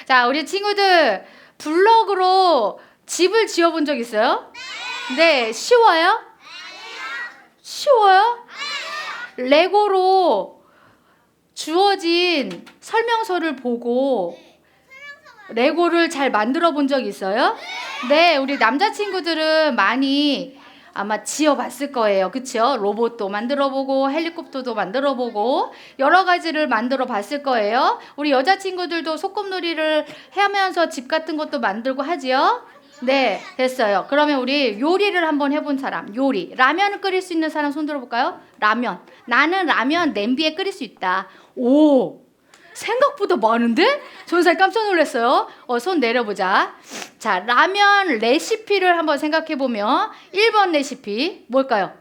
자, 우리 친구들 블럭으로 집을 지어본 적 있어요? 네, 쉬워요? 쉬워요? 레고로 주어진 설명서를 보고 레고를 잘 만들어 본 적 있어요? 네, 우리 남자친구들은 많이 아마 지어봤을 거예요. 그쵸? 로봇도 만들어보고 헬리콥터도 만들어보고 여러 가지를 만들어 봤을 거예요. 우리 여자친구들도 소꿉놀이를 하면서 집 같은 것도 만들고 하지요? 네, 됐어요. 그러면 우리 요리를 한번 해본 사람. 요리. 라면을 끓일 수 있는 사람 손 들어볼까요? 라면. 나는 라면 냄비에 끓일 수 있다. 오! 생각보다 많은데? 전사님 깜짝 놀랐어요. 손 내려보자. 자, 라면 레시피를 한번 생각해보면 1번 레시피 뭘까요?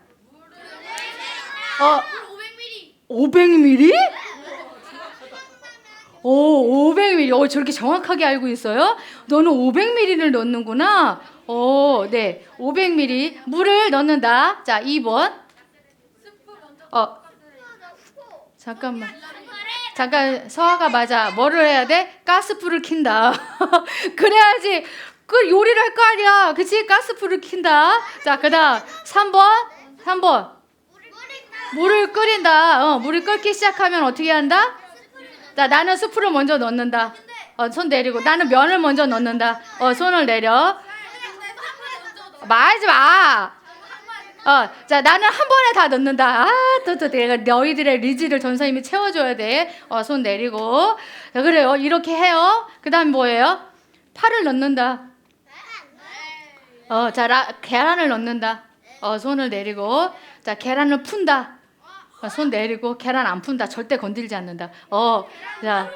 500ml? 오, 500ml. 저렇게 정확하게 알고 있어요? 너는 500ml를 넣는구나. 네. 500ml. 물을 넣는다. 자, 2번. 잠깐, 서아가 맞아. 뭐를 해야 돼? 가스불을 킨다. 그래야지 그 요리를 할 거 아니야. 그치? 가스불을 킨다. 자, 그 다음 3번. 물을 끓인다. 물이 끓기 시작하면 어떻게 한다? 자, 나는 스프를 먼저 넣는다. 손 내리고. 나는 면을 먼저 넣는다. 손을 내려. 말하지 마. 자, 나는 한 번에 다 넣는다. 또 내가 너희들의 리즈를 전사님이 채워줘야 돼. 손 내리고. 자, 그래요. 이렇게 해요. 그 다음 뭐예요? 파를 넣는다. 자, 계란을 넣는다. 손을 내리고. 자, 계란을 푼다. 손 내리고. 계란 안 푼다. 절대 건들지 않는다. 자,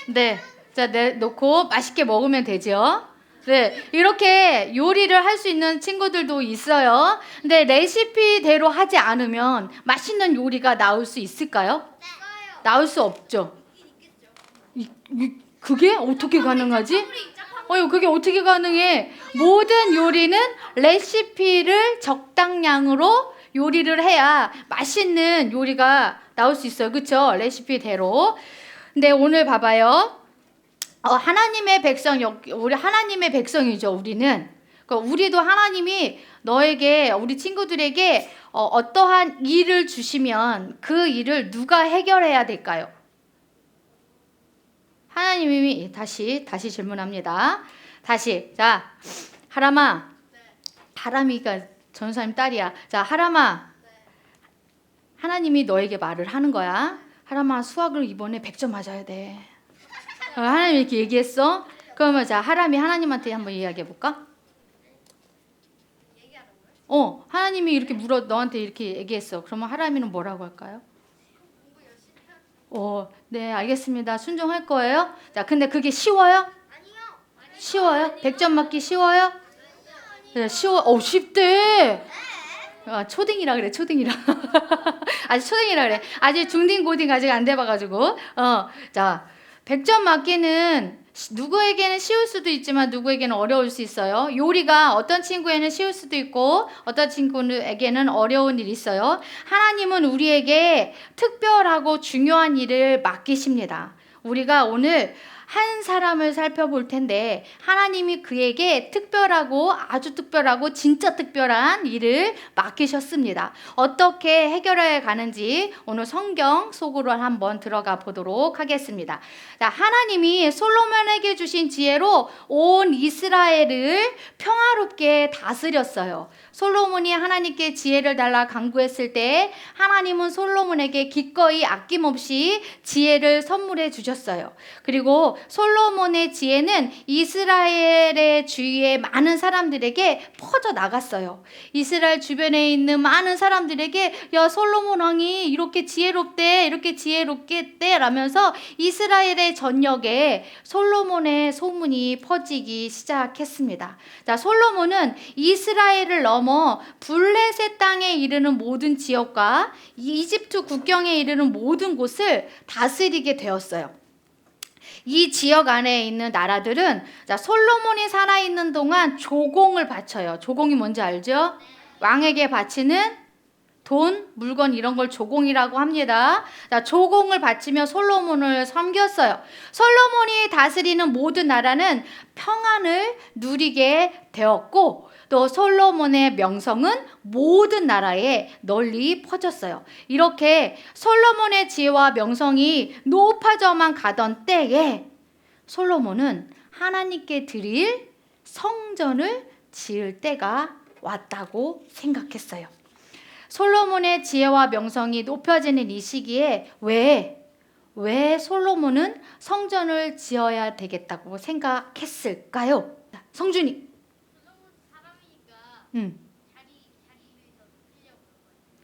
네. 자, 놓고 맛있게 먹으면 되죠. 네, 이렇게 요리를 할 수 있는 친구들도 있어요. 근데 레시피대로 하지 않으면 맛있는 요리가 나올 수 있을까요? 나올 수 없죠. 그게 어떻게 가능하지? 그게 어떻게 가능해? 모든 요리는 레시피를 적당량으로 요리를 해야 맛있는 요리가 나올 수 있어요. 그쵸? 레시피대로. 근데 오늘 봐봐요. 하나님의 백성, 우리 하나님의 백성이죠, 우리는. 우리도 하나님이 너에게, 우리 친구들에게 어떠한 일을 주시면 그 일을 누가 해결해야 될까요? 하나님이, 다시 질문합니다. 자, 하람아. 하람이가 전사님 딸이야. 자, 하람아. 하나님이 너에게 말을 하는 거야. 하람아, 수학을 이번에 100점 맞아야 돼. 하나님 이렇게 얘기했어? 그러면 자, 하람이 하나님한테 한번 이야기해 볼까? 하나님이 이렇게 너한테 이렇게 얘기했어. 그러면 하람이는 뭐라고 할까요? 네, 알겠습니다. 순종할 거예요? 자, 근데 그게 쉬워요? 아니요. 쉬워요? 100점 맞기 쉬워요? 네, 쉽대. 초딩이라 그래, 초딩이라. 아직 초딩이라 그래. 아직 중딩, 고딩 아직 안 돼봐가지고. 자, 100점 맞기는 누구에게는 쉬울 수도 있지만 누구에게는 어려울 수 있어요. 요리가 어떤 친구에는 쉬울 수도 있고 어떤 친구에게는 어려운 일이 있어요. 하나님은 우리에게 특별하고 중요한 일을 맡기십니다. 우리가 오늘 한 사람을 살펴볼 텐데 하나님이 그에게 특별하고 아주 특별하고 진짜 특별한 일을 맡기셨습니다. 어떻게 해결해 가는지 오늘 성경 속으로 한번 들어가 보도록 하겠습니다. 자, 하나님이 솔로몬에게 주신 지혜로 온 이스라엘을 평화롭게 다스렸어요. 솔로몬이 하나님께 지혜를 달라 간구했을 때 하나님은 솔로몬에게 기꺼이 아낌없이 지혜를 선물해 주셨어요. 그리고 솔로몬의 지혜는 이스라엘의 주위에 많은 사람들에게 퍼져 나갔어요. 이스라엘 주변에 있는 많은 사람들에게 야, 솔로몬 왕이 이렇게 지혜롭대, 이렇게 지혜롭겠대 라면서 이스라엘의 전역에 솔로몬의 소문이 퍼지기 시작했습니다. 자, 솔로몬은 이스라엘을 넘어 블레셋 땅에 이르는 모든 지역과 이집트 국경에 이르는 모든 곳을 다스리게 되었어요. 이 지역 안에 있는 나라들은 자, 솔로몬이 살아있는 동안 조공을 바쳐요. 조공이 뭔지 알죠? 왕에게 바치는 돈, 물건 이런 걸 조공이라고 합니다. 자, 조공을 바치며 솔로몬을 섬겼어요. 솔로몬이 다스리는 모든 나라는 평안을 누리게 되었고 또 솔로몬의 명성은 모든 나라에 널리 퍼졌어요. 이렇게 솔로몬의 지혜와 명성이 높아져만 가던 때에 솔로몬은 하나님께 드릴 성전을 지을 때가 왔다고 생각했어요. 솔로몬의 지혜와 명성이 높여지는 이 시기에 왜 솔로몬은 성전을 지어야 되겠다고 생각했을까요? 성준이.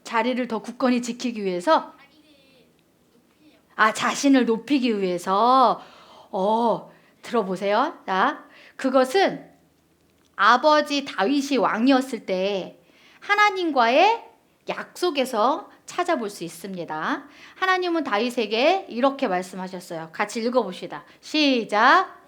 자리를 더 굳건히 지키기 위해서? 자신을 높이기 위해서. 들어보세요. 자, 그것은 아버지 다윗이 왕이었을 때 하나님과의 약속에서 찾아볼 수 있습니다. 하나님은 다윗에게 이렇게 말씀하셨어요. 같이 읽어봅시다. 시작.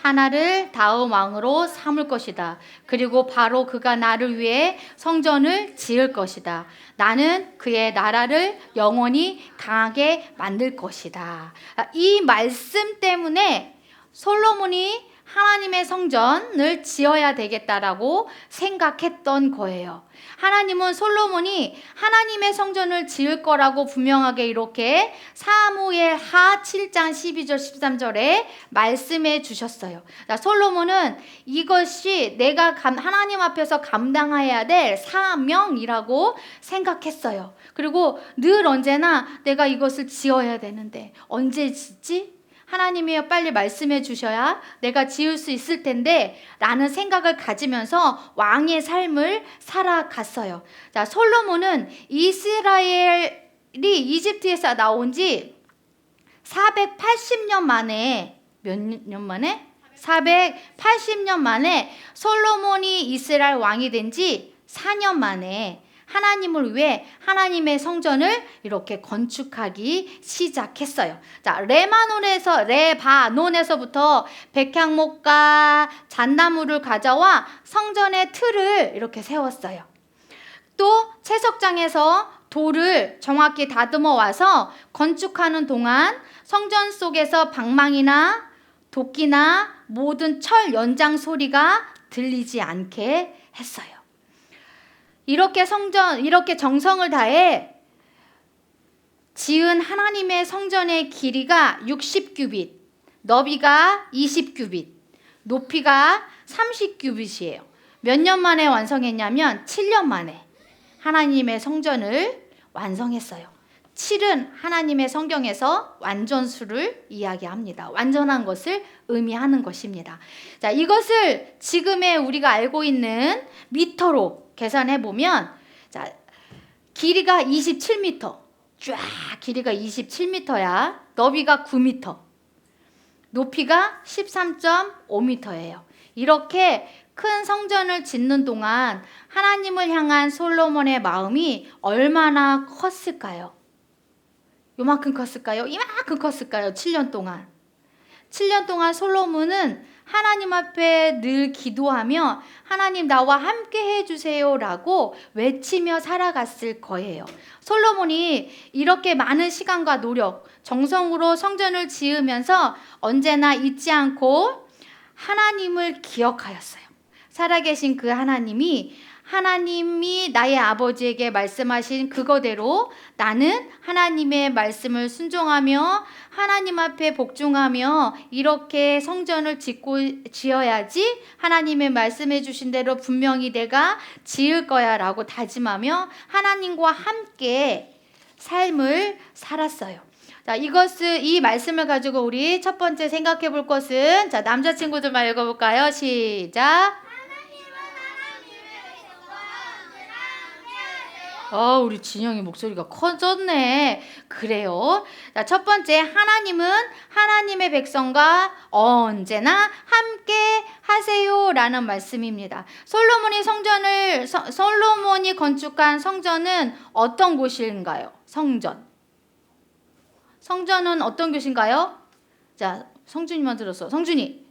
하나를 다음 왕으로 삼을 것이다. 그리고 바로 그가 나를 위해 성전을 지을 것이다. 나는 그의 나라를 영원히 강하게 만들 것이다. 이 말씀 때문에 솔로몬이 하나님의 성전을 지어야 되겠다라고 생각했던 거예요. 하나님은 솔로몬이 하나님의 성전을 지을 거라고 분명하게 이렇게 사무엘하 7장 12절 13절에 말씀해 주셨어요. 솔로몬은 이것이 내가 하나님 앞에서 감당해야 될 사명이라고 생각했어요. 그리고 늘 언제나 내가 이것을 지어야 되는데 언제 짓지? 하나님이 빨리 말씀해 주셔야 내가 지을 수 있을 텐데 라는 생각을 가지면서 왕의 삶을 살아갔어요. 자, 솔로몬은 이스라엘이 이집트에서 나온 지 480년 만에 몇 년 만에? 480년 만에 솔로몬이 이스라엘 왕이 된 지 4년 만에 하나님을 위해 하나님의 성전을 이렇게 건축하기 시작했어요. 자, 레바논에서부터 백향목과 잣나무를 가져와 성전의 틀을 이렇게 세웠어요. 또 채석장에서 돌을 정확히 다듬어 와서 건축하는 동안 성전 속에서 방망이나 도끼나 모든 철 연장 소리가 들리지 않게 했어요. 이렇게 정성을 다해 지은 하나님의 성전의 길이가 60규빗, 너비가 20규빗, 높이가 30규빗이에요. 몇 년 만에 완성했냐면 7년 만에 하나님의 성전을 완성했어요. 7은 하나님의 성경에서 완전수를 이야기합니다. 완전한 것을 의미하는 것입니다. 자, 이것을 지금의 우리가 알고 있는 미터로 계산해 보면, 자, 길이가 27m, 쫙 길이가 27m야. 너비가 9m, 높이가 13.5m예요. 이렇게 큰 성전을 짓는 동안 하나님을 향한 솔로몬의 마음이 얼마나 컸을까요? 요만큼 컸을까요? 이만큼 컸을까요? 7년 동안. 7년 동안 솔로몬은 하나님 앞에 늘 기도하며 하나님 나와 함께 해주세요 라고 외치며 살아갔을 거예요. 솔로몬이 이렇게 많은 시간과 노력, 정성으로 성전을 지으면서 언제나 잊지 않고 하나님을 기억하였어요. 살아계신 그 하나님이 나의 아버지에게 말씀하신 그거대로 나는 하나님의 말씀을 순종하며 하나님 앞에 복종하며 이렇게 성전을 지어야지 하나님의 말씀해 주신 대로 분명히 내가 지을 거야 라고 다짐하며 하나님과 함께 삶을 살았어요. 자, 이 말씀을 가지고 우리 첫 번째 생각해 볼 것은, 자, 남자친구들만 읽어볼까요? 시작. 우리 진영이 목소리가 커졌네. 그래요. 자, 첫 번째, 하나님은 하나님의 백성과 언제나 함께 하세요 라는 말씀입니다. 솔로몬이 건축한 성전은 어떤 곳인가요? 성전은 어떤 곳인가요? 자, 성준이만 들었어. 성준이.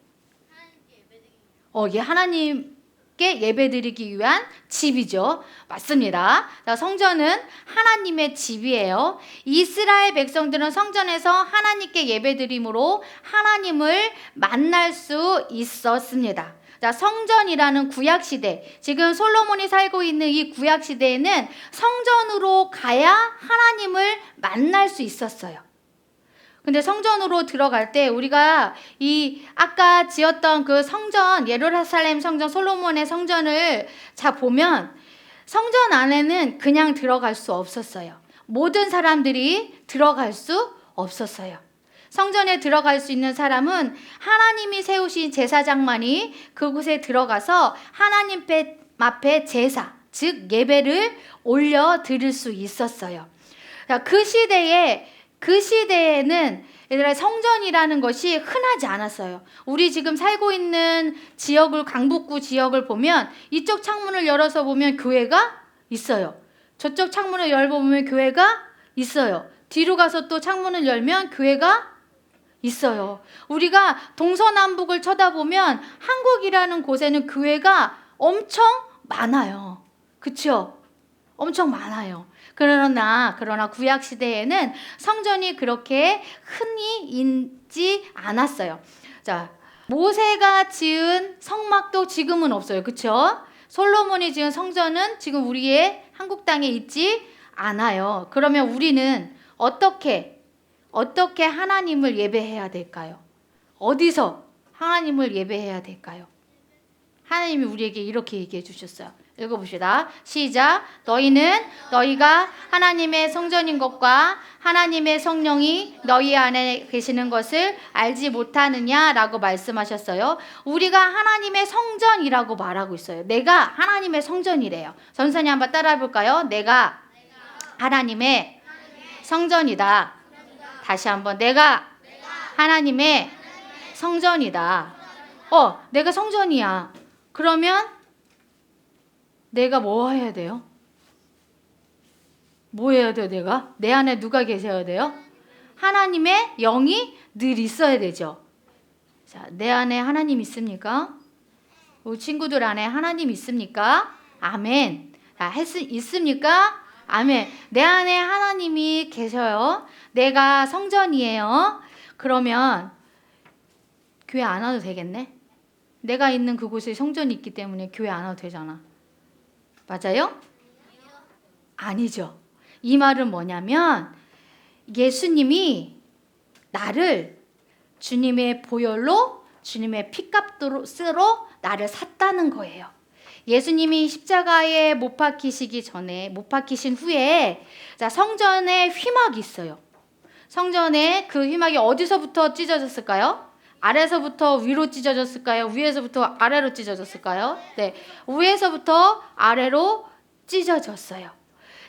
이게 하나님께 예배드리기 위한 집이죠. 맞습니다. 자, 성전은 하나님의 집이에요. 이스라엘 백성들은 성전에서 하나님께 예배드림으로 하나님을 만날 수 있었습니다. 자, 성전이라는 구약시대, 지금 솔로몬이 살고 있는 이 구약시대에는 성전으로 가야 하나님을 만날 수 있었어요. 근데 성전으로 들어갈 때 우리가 이 아까 지었던 그 성전, 예루살렘 성전, 솔로몬의 성전을 자 보면 성전 안에는 그냥 들어갈 수 없었어요. 모든 사람들이 들어갈 수 없었어요. 성전에 들어갈 수 있는 사람은 하나님이 세우신 제사장만이 그곳에 들어가서 하나님 앞에 제사, 즉 예배를 올려 드릴 수 있었어요. 그 시대에는 얘들아 성전이라는 것이 흔하지 않았어요. 우리 지금 살고 있는 지역을, 강북구 지역을 보면 이쪽 창문을 열어서 보면 교회가 있어요. 저쪽 창문을 열어보면 교회가 있어요. 뒤로 가서 또 창문을 열면 교회가 있어요. 우리가 동서남북을 쳐다보면 한국이라는 곳에는 교회가 엄청 많아요. 그쵸? 엄청 많아요. 그러나 구약 시대에는 성전이 그렇게 흔히 있지 않았어요. 자, 모세가 지은 성막도 지금은 없어요. 그렇죠? 솔로몬이 지은 성전은 지금 우리의 한국 땅에 있지 않아요. 그러면 우리는 어떻게 하나님을 예배해야 될까요? 어디서 하나님을 예배해야 될까요? 하나님이 우리에게 이렇게 얘기해 주셨어요. 읽어봅시다. 시작. 너희는 너희가 하나님의 성전인 것과 하나님의 성령이 너희 안에 계시는 것을 알지 못하느냐라고 말씀하셨어요. 우리가 하나님의 성전이라고 말하고 있어요. 내가 하나님의 성전이래요. 전선이 한번 따라해 볼까요? 내가 하나님의 성전이다. 다시 한번 내가 하나님의 성전이다. 내가 성전이야. 그러면 내가 뭐 해야 돼요? 뭐 해야 돼요, 내가? 내 안에 누가 계셔야 돼요? 하나님의 영이 늘 있어야 되죠. 자, 내 안에 하나님 있습니까? 우리 친구들 안에 하나님 있습니까? 아멘. 있습니까? 아멘. 내 안에 하나님이 계셔요. 내가 성전이에요. 그러면 교회 안 와도 되겠네? 내가 있는 그곳에 성전이 있기 때문에 교회 안 와도 되잖아. 맞아요? 아니죠. 이 말은 뭐냐면 예수님이 나를 주님의 보혈로 주님의 피값으로 나를 샀다는 거예요. 예수님이 십자가에 못 박히신 후에 성전에 휘막이 있어요. 성전에 그 휘막이 어디서부터 찢어졌을까요? 아래서부터 위로 찢어졌을까요? 위에서부터 아래로 찢어졌을까요? 네, 위에서부터 아래로 찢어졌어요.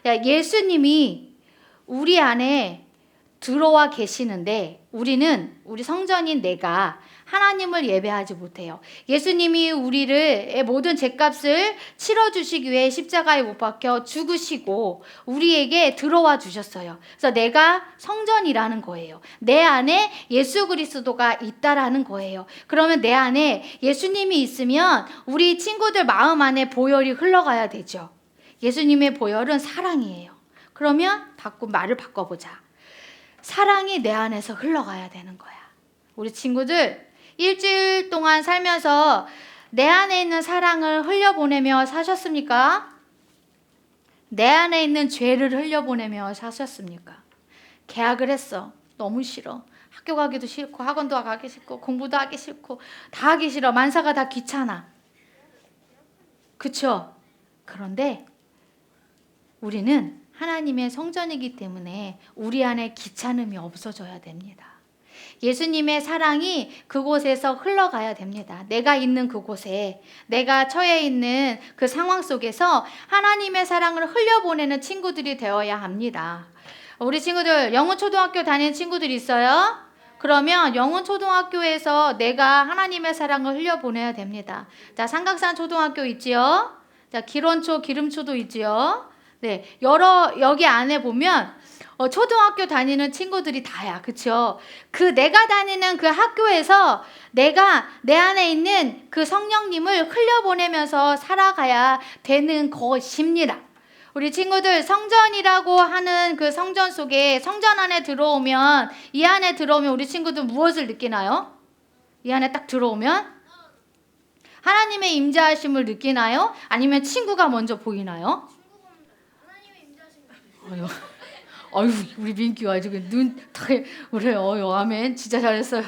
예수님이 우리 안에 들어와 계시는데 우리 성전인 내가 하나님을 예배하지 못해요. 예수님이 우리의 모든 죄값을 치러주시기 위해 십자가에 못 박혀 죽으시고 우리에게 들어와 주셨어요. 그래서 내가 성전이라는 거예요. 내 안에 예수 그리스도가 있다라는 거예요. 그러면 내 안에 예수님이 있으면 우리 친구들 마음 안에 보혈이 흘러가야 되죠. 예수님의 보혈은 사랑이에요. 그러면 말을 바꿔보자. 사랑이 내 안에서 흘러가야 되는 거야. 우리 친구들 일주일 동안 살면서 내 안에 있는 사랑을 흘려보내며 사셨습니까? 내 안에 있는 죄를 흘려보내며 사셨습니까? 계약을 했어. 너무 싫어. 학교 가기도 싫고 학원도 가기 싫고 공부도 하기 싫고 다 하기 싫어. 만사가 다 귀찮아. 그쵸? 그런데 우리는 하나님의 성전이기 때문에 우리 안에 귀찮음이 없어져야 됩니다. 예수님의 사랑이 그곳에서 흘러가야 됩니다. 내가 있는 그곳에, 내가 처해 있는 그 상황 속에서 하나님의 사랑을 흘려보내는 친구들이 되어야 합니다. 우리 친구들 영훈초등학교 다니는 친구들 있어요? 그러면 영훈초등학교에서 내가 하나님의 사랑을 흘려보내야 됩니다. 자, 삼각산 초등학교 있지요? 자, 기론초, 기름초도 있지요? 네, 여기 안에 보면 초등학교 다니는 친구들이 다야. 그쵸? 내가 다니는 그 학교에서 내가 내 안에 있는 그 성령님을 흘려보내면서 살아가야 되는 것입니다. 우리 친구들 성전이라고 하는 그 성전 속에 성전 안에 들어오면 이 안에 들어오면 우리 친구들 무엇을 느끼나요? 이 안에 딱 들어오면 하나님의 임재하심을 느끼나요? 아니면 친구가 먼저 보이나요? 아유, 우리 민규 아주 우리 아멘, 진짜 잘했어요.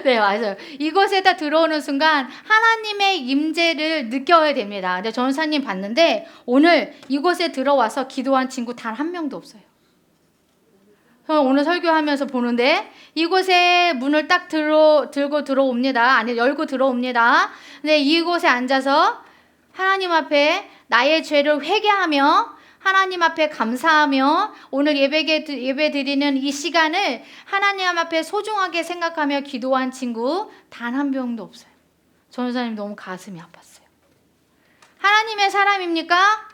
네, 맞아요. 이곳에다 들어오는 순간 하나님의 임재를 느껴야 됩니다. 근데 전사님 봤는데 오늘 이곳에 들어와서 기도한 친구 단 한 명도 없어요. 오늘 설교하면서 보는데 이곳에 문을 딱 들고 들어옵니다. 아니, 열고 들어옵니다. 근데 이곳에 앉아서 하나님 앞에 나의 죄를 회개하며 하나님 앞에 감사하며 오늘 예배 드리는 이 시간을 하나님 앞에 소중하게 생각하며 기도한 친구 단 한 명도 없어요. 전도사님 너무 가슴이 아팠어요. 하나님의 사람입니까?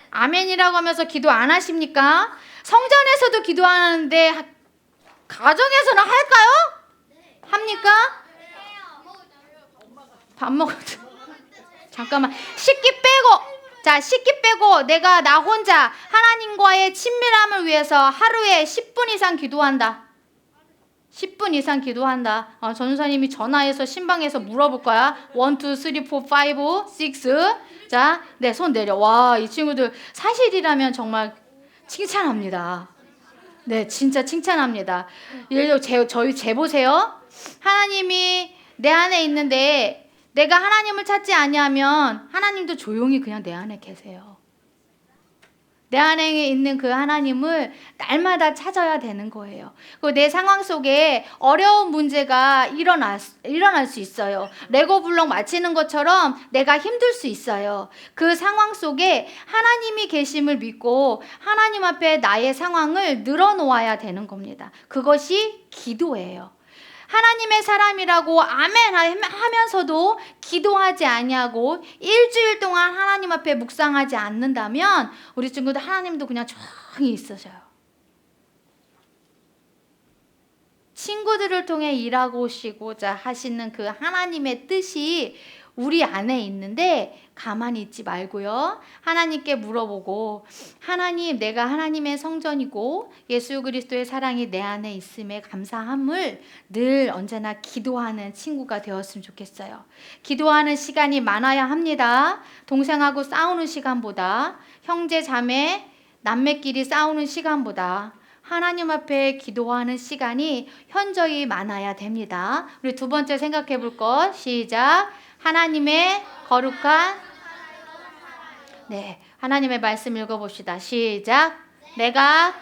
아멘이라고 하면서 기도 안 하십니까? 성전에서도 기도하는데 가정에서는 할까요? 합니까? 밥 먹을 때 잠깐만 식기 빼고 내가 나 혼자 하나님과의 친밀함을 위해서 하루에 10분 이상 기도한다. 10분 이상 기도한다. 전도사님이 전화해서 신방에서 물어볼 거야. 1, 2, 3, 4, 5, 6. 자, 네, 손 내려. 와, 이 친구들 사실이라면 정말 칭찬합니다. 네, 진짜 칭찬합니다. 예를 들어 저희 재보세요. 하나님이 내 안에 있는데 내가 하나님을 찾지 아니하면 하나님도 조용히 그냥 내 안에 계세요. 내 안에 있는 그 하나님을 날마다 찾아야 되는 거예요. 그리고 내 상황 속에 어려운 문제가 일어날 수 있어요. 레고 블록 맞히는 것처럼 내가 힘들 수 있어요. 그 상황 속에 하나님이 계심을 믿고 하나님 앞에 나의 상황을 늘어놓아야 되는 겁니다. 그것이 기도예요. 하나님의 사람이라고 아멘 하면서도 기도하지 아니하고 일주일 동안 하나님 앞에 묵상하지 않는다면 우리 친구들 하나님도 그냥 조용히 있으셔요. 친구들을 통해 일하고시고자 하시는 그 하나님의 뜻이 우리 안에 있는데 가만히 있지 말고요. 하나님께 물어보고 하나님, 내가 하나님의 성전이고 예수 그리스도의 사랑이 내 안에 있음에 감사함을 늘 언제나 기도하는 친구가 되었으면 좋겠어요. 기도하는 시간이 많아야 합니다. 동생하고 싸우는 시간보다 형제 자매 남매끼리 싸우는 시간보다 하나님 앞에 기도하는 시간이 현저히 많아야 됩니다. 우리 두 번째 생각해 볼 것 시작. 하나님의 거룩한 하나님의 말씀 읽어봅시다. 시작. 내가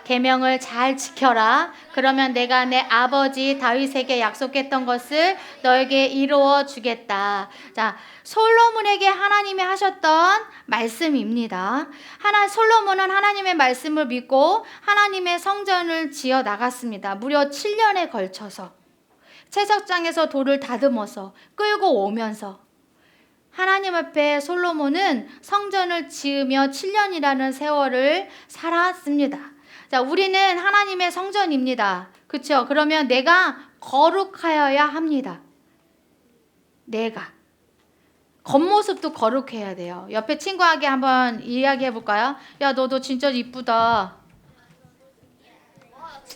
계명을 잘 지켜라. 그러면 내가 내 아버지 다윗에게 약속했던 것을 너에게 이루어 주겠다. 자, 솔로몬에게 하나님이 하셨던 말씀입니다. 솔로몬은 하나님의 말씀을 믿고 하나님의 성전을 지어 나갔습니다. 무려 7년에 걸쳐서 채석장에서 돌을 다듬어서 끌고 오면서 하나님 앞에 솔로몬은 성전을 지으며 7년이라는 세월을 살았습니다. 자, 우리는 하나님의 성전입니다. 그렇죠? 그러면 내가 거룩하여야 합니다. 내가 겉모습도 거룩해야 돼요. 옆에 친구에게 한번 이야기해 볼까요? 야, 너도 진짜 이쁘다.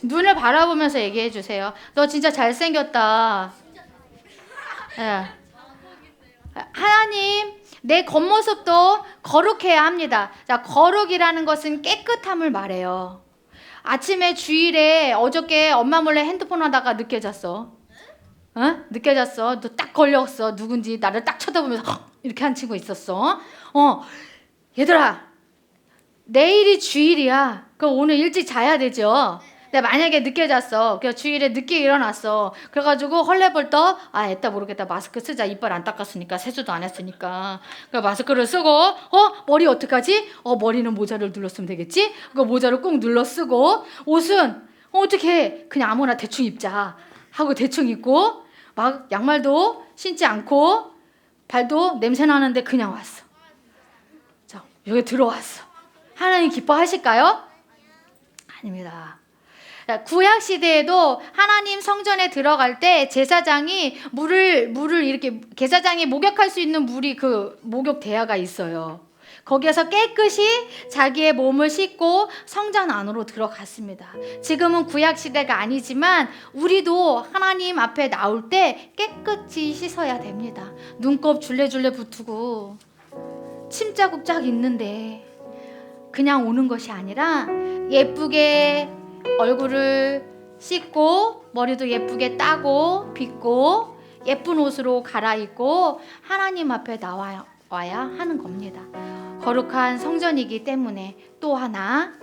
눈을 바라보면서 얘기해 주세요. 너 진짜 잘생겼다. 네. 하나님, 내 겉모습도 거룩해야 합니다. 자, 거룩이라는 것은 깨끗함을 말해요. 아침에 주일에 어저께 엄마 몰래 핸드폰 하다가 늦게 잤어. 늦게 잤어. 너 딱 걸렸어. 누군지 나를 딱 쳐다보면서 이렇게 한 친구 있었어. 얘들아, 내일이 주일이야. 그럼 오늘 일찍 자야 되죠. 근데 만약에 늦게 잤어. 그래서 주일에 늦게 일어났어. 그래가지고 헐레벌떡 애따 모르겠다. 마스크 쓰자. 이빨 안 닦았으니까 세수도 안 했으니까. 그 마스크를 쓰고 머리 어떡하지? 머리는 모자를 눌렀으면 되겠지? 그 모자를 꼭 눌러 쓰고 옷은 어떻게 그냥 아무나 대충 입자 하고 대충 입고 막 양말도 신지 않고 발도 냄새 나는데 그냥 왔어. 여기 들어왔어. 하나님 기뻐하실까요? 아닙니다. 구약 시대에도 하나님 성전에 들어갈 때 제사장이 물을 이렇게 제사장이 목욕할 수 있는 물이 그 목욕 대야가 있어요. 거기에서 깨끗이 자기의 몸을 씻고 성전 안으로 들어갔습니다. 지금은 구약 시대가 아니지만 우리도 하나님 앞에 나올 때 깨끗이 씻어야 됩니다. 눈곱 줄레줄레 붙고 침자국 쫙 있는데 그냥 오는 것이 아니라 예쁘게 얼굴을 씻고 머리도 예쁘게 따고 빗고 예쁜 옷으로 갈아입고 하나님 앞에 나와야 하는 겁니다. 거룩한 성전이기 때문에. 또 하나,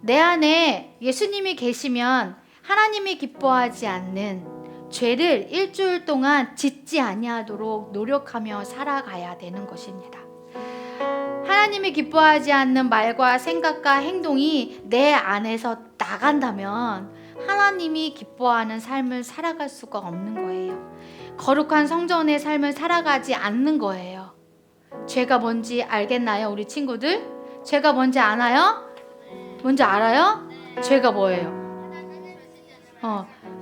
내 안에 예수님이 계시면 하나님이 기뻐하지 않는 죄를 일주일 동안 짓지 아니하도록 노력하며 살아가야 되는 것입니다. 하나님이 기뻐하지 않는 말과 생각과 행동이 내 안에서 나간다면 하나님이 기뻐하는 삶을 살아갈 수가 없는 거예요. 거룩한 성전의 삶을 살아가지 않는 거예요. 죄가 뭔지 알겠나요, 우리 친구들? 죄가 뭔지 아나요? 뭔지 알아요? 죄가 뭐예요?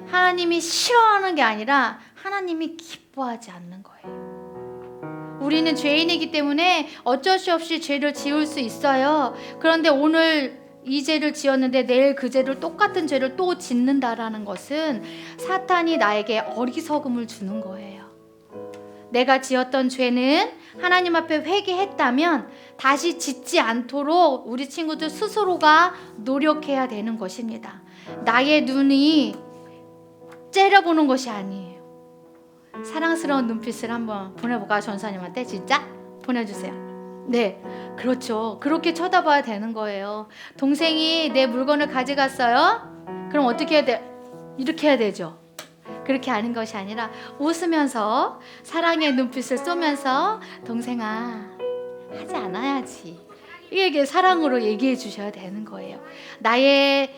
하나님이 싫어하는 게 아니라 하나님이 기뻐하지 않는 거예요. 우리는 죄인이기 때문에 어쩔 수 없이 죄를 지을 수 있어요. 그런데 오늘 이 죄를 지었는데 내일 그 죄를 똑같은 죄를 또 짓는다라는 것은 사탄이 나에게 어리석음을 주는 거예요. 내가 지었던 죄는 하나님 앞에 회개했다면 다시 짓지 않도록 우리 친구들 스스로가 노력해야 되는 것입니다. 나의 눈이 째려보는 것이 아니에요. 사랑스러운 눈빛을 한번 보내볼까요? 전사님한테 진짜 보내주세요. 네, 그렇죠. 그렇게 쳐다봐야 되는 거예요. 동생이 내 물건을 가져갔어요? 그럼 어떻게 해야 돼? 이렇게 해야 되죠. 그렇게 하는 것이 아니라 웃으면서 사랑의 눈빛을 쏘면서 동생아, 하지 않아야지. 이게 사랑으로 얘기해 주셔야 되는 거예요. 나의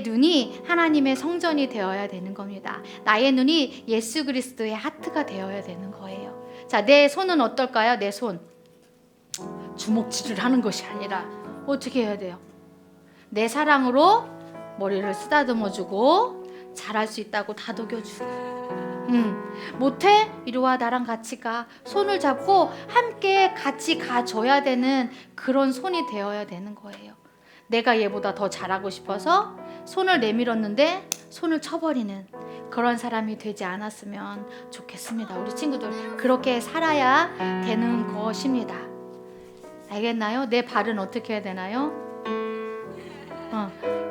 눈이 하나님의 성전이 되어야 되는 겁니다. 나의 눈이 예수 그리스도의 하트가 되어야 되는 거예요. 자, 내 손은 어떨까요? 내 손. 주먹질을 하는 것이 아니라 어떻게 해야 돼요? 내 사랑으로 머리를 쓰다듬어주고 잘할 수 있다고 다독여주고 못해? 이리 와, 나랑 같이 가. 손을 잡고 함께 같이 가줘야 되는 그런 손이 되어야 되는 거예요. 내가 얘보다 더 잘하고 싶어서 손을 내밀었는데 손을 쳐버리는 그런 사람이 되지 않았으면 좋겠습니다. 우리 친구들 그렇게 살아야 되는 것입니다. 알겠나요? 내 발은 어떻게 해야 되나요?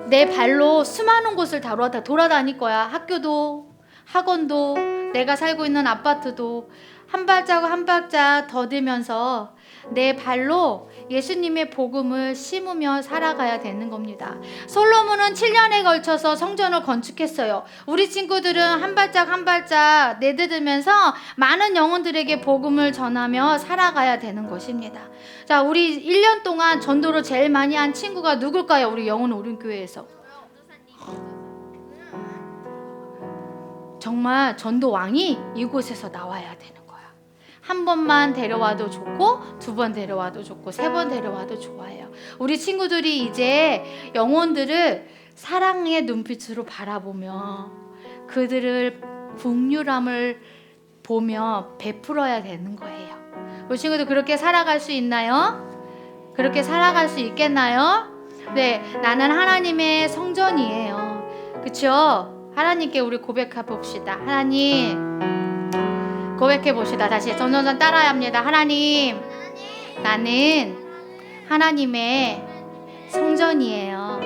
내 발로 수많은 곳을 돌아다닐 거야. 학교도 학원도 내가 살고 있는 아파트도 한 발자국 한 발자국 더디면서 내 발로 예수님의 복음을 심으며 살아가야 되는 겁니다. 솔로몬은 7년에 걸쳐서 성전을 건축했어요. 우리 친구들은 한 발짝 한 발짝 내딛으면서 많은 영혼들에게 복음을 전하며 살아가야 되는 것입니다. 자, 우리 1년 동안 전도를 제일 많이 한 친구가 누굴까요? 우리 영혼 오륜교회에서. 정말 전도 왕이 이곳에서 나와야 되는 거야. 한 번만 데려와도 좋고, 두 번 데려와도 좋고, 세 번 데려와도 좋아요. 우리 친구들이 이제 영혼들을 사랑의 눈빛으로 바라보며 그들을 긍휼함을 보며 베풀어야 되는 거예요. 우리 친구들 그렇게 살아갈 수 있나요? 그렇게 살아갈 수 있겠나요? 네, 나는 하나님의 성전이에요. 그렇죠? 하나님께 우리 고백해 봅시다. 하나님, 고백해 봅시다. 다시 점점 따라야 합니다. 하나님, 나는 하나님의 성전이에요.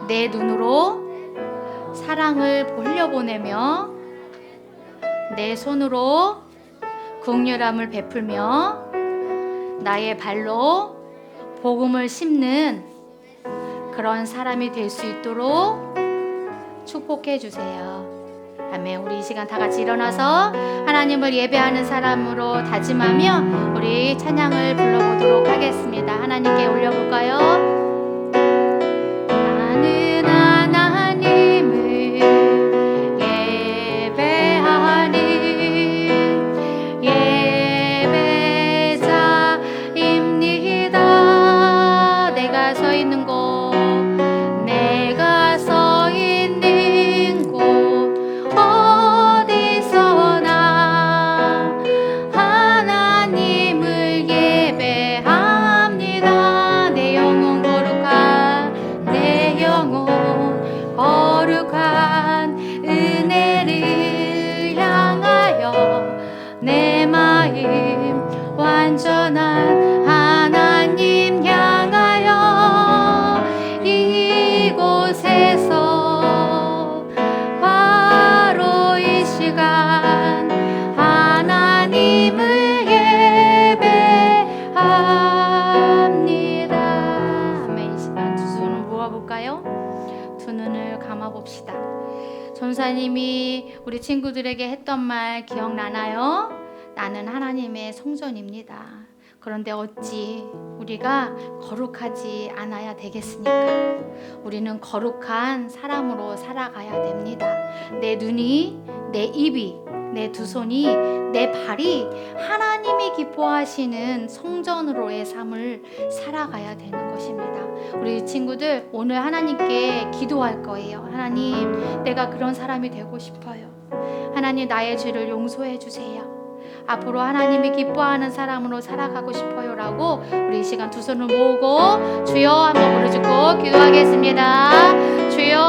내 눈으로 사랑을 돌려보내며 내 손으로 긍휼함을 베풀며 나의 발로 복음을 심는 그런 사람이 될 수 있도록 축복해 주세요. 아멘. 우리 이 시간 다 같이 일어나서 하나님을 예배하는 사람으로 다짐하며 우리 찬양을 불러보도록 하겠습니다. 하나님께 올려볼까요? 나는 하나님을 예배하니 예배자입니다. 있는 곳 내가 서 있는 곳 어디서나 하나님을 예배합니다. 내 영혼 거룩한 은혜를 향하여 내 마음 완전한 하나님 향하여 이곳에서 바로 이 시간 하나님을 예배합니다. 아멘. 이 시간 두 손을 모아볼까요? 두 눈을 감아봅시다. 전사님이 우리 친구들에게 했던 말 기억나나요? 나는 하나님의 성전입니다. 그런데 어찌 우리가 거룩하지 않아야 되겠습니까? 우리는 거룩한 사람으로 살아가야 됩니다. 내 눈이, 내 입이, 내 두 손이, 내 발이 하나님이 기뻐하시는 성전으로의 삶을 살아가야 되는 것입니다. 우리 친구들 오늘 하나님께 기도할 거예요. 하나님, 내가 그런 사람이 되고 싶어요. 하나님, 나의 죄를 용서해 주세요. 앞으로 하나님이 기뻐하는 사람으로 살아가고 싶어요 라고 우리 이 시간 두 손을 모으고 주여 한번 부르짖고 기도하겠습니다. 주여.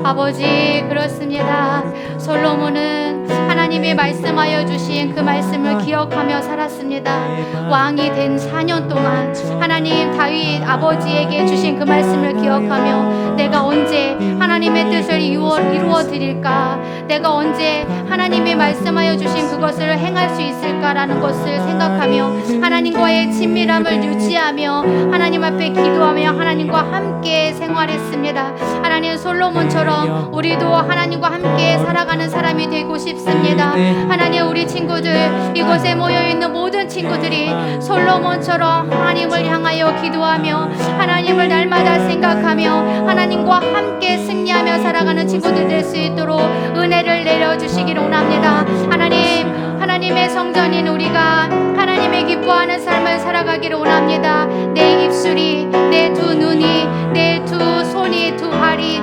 아버지, 그렇습니다. 솔로몬은 하나님이 말씀하여 주신 그 말씀을 기억하며 살았습니다. 왕이 된 4년 동안 하나님 다윗 아버지에게 주신 그 말씀을 기억하며 내가 언제 하나님의 뜻을 이루어 드릴까, 내가 언제 하나님이 말씀하여 주신 그것을 행할 수 있을까라는 것을 생각하며 하나님과의 친밀함을 유지하며 하나님 앞에 기도하며 하나님과 함께 생활했습니다. 하나님, 솔로몬처럼 우리도 하나님과 함께 살아가는 사람이 되고 싶습니다. 하나님, 우리 친구들, 이곳에 모여있는 모든 친구들이 솔로몬처럼 하나님을 향하여 기도하며 하나님을 날마다 생각하며 하나님과 함께 승리하며 살아가는 친구들 될 수 있도록 은혜를 내려주시기를 원합니다. 하나님의 성전인 우리가 하나님의 기뻐하는 삶을 살아가기를 원합니다. 내 입술이, 내 두 눈이, 내 두 손이, 두 발이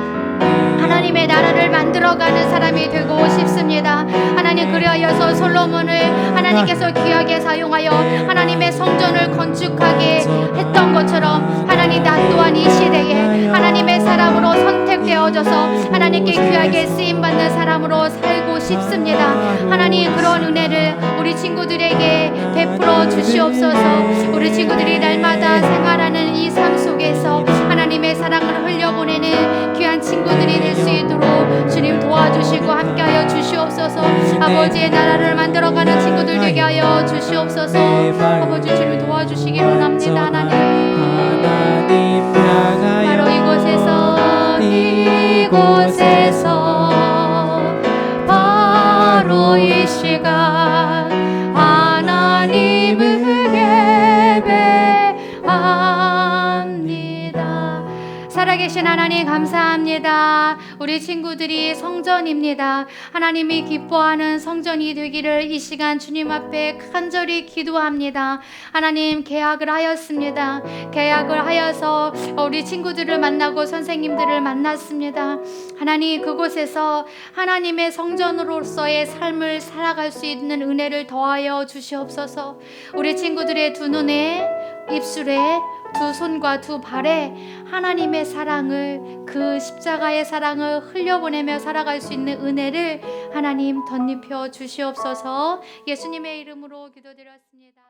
하나님의 나라를 만들어가는 사람이 되고 싶습니다. 하나님, 그리하여서 솔로몬을 하나님께서 귀하게 사용하여 하나님의 성전을 건축하게 했던 것처럼 하나님, 나 또한 이 시대에 하나님의 사람으로 선택되어져서 하나님께 귀하게 쓰임받는 사람으로 살고 싶습니다. 하나님, 그런 은혜를 우리 친구들에게 베풀어 주시옵소서. 우리 친구들이 날마다 생활하는 이 삶 속에서 하나님의 사랑을 흘려보내는 귀한 친구들이 될 수 있도록 주님 도와주시고 함께하여 주시옵소서. 아버지의 나라를 만들어가는 친구들 되게 하여 주시옵소서. 아버지, 주님 도와주시기를 원합니다. 하나님, 바로 이곳에서 바로 이 시간 하나님을 예배합니다. 살아계신 하나님, 감사합니다. 우리 친구들이 성전입니다. 하나님이 기뻐하는 성전이 되기를 이 시간 주님 앞에 간절히 기도합니다. 하나님, 계약을 하였습니다. 계약을 하여서 우리 친구들을 만나고 선생님들을 만났습니다. 하나님, 그곳에서 하나님의 성전으로서의 삶을 살아갈 수 있는 은혜를 더하여 주시옵소서. 우리 친구들의 두 눈에, 입술에, 두 손과 두 발에 하나님의 사랑을, 그 십자가의 사랑을 흘려보내며 살아갈 수 있는 은혜를 하나님 덧입혀 주시옵소서. 예수님의 이름으로 기도드렸습니다.